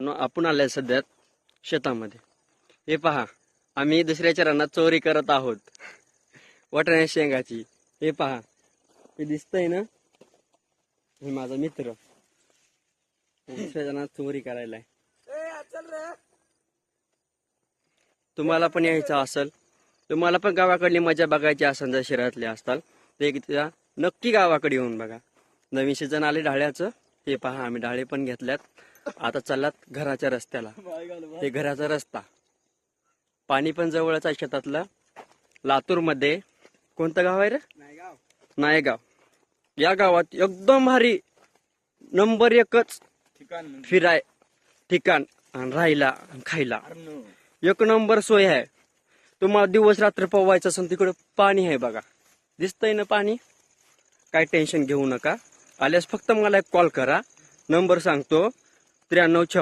आपण आलोय सध्या शेतामध्ये. हे पहा, आम्ही दुसऱ्याच्या रानात चोरी करत आहोत वाटाण्या शेंगाची. हे पहा, हे दिसतंय ना, हे माझा मित्र दुसऱ्या रानात चोरी करायला. तुम्हाला पण यायचं असेल, तुम्हाला पण गावाकडली मजा बघायची असेल, जर शहरातले असताल तर एकदा नक्की गावाकडे येऊन बघा. नवीन सीझन आले ढाळ्याचं. हे पहा, आम्ही ढाळे पण घेतल्यात. आता चाललात घराच्या रस्त्याला. हे घराचा रस्ता, पाणी पण जवळच आहे शेतातलं. लातूर मध्ये कोणतं गाव आहे रे? नायगाव. या गावात एकदम भारी नंबर एकच फिराय ठिकाण आणि राहायला आणि खायला एक नंबर सोय आहे. तुम्हाला दिवस रात्र पोवायचं असेल तिकडे पाणी आहे बघा. दिसतंय ना पाणी. काय टेन्शन घेऊ नका. आल्यास फक्त मला एक कॉल करा. नंबर सांगतो 9356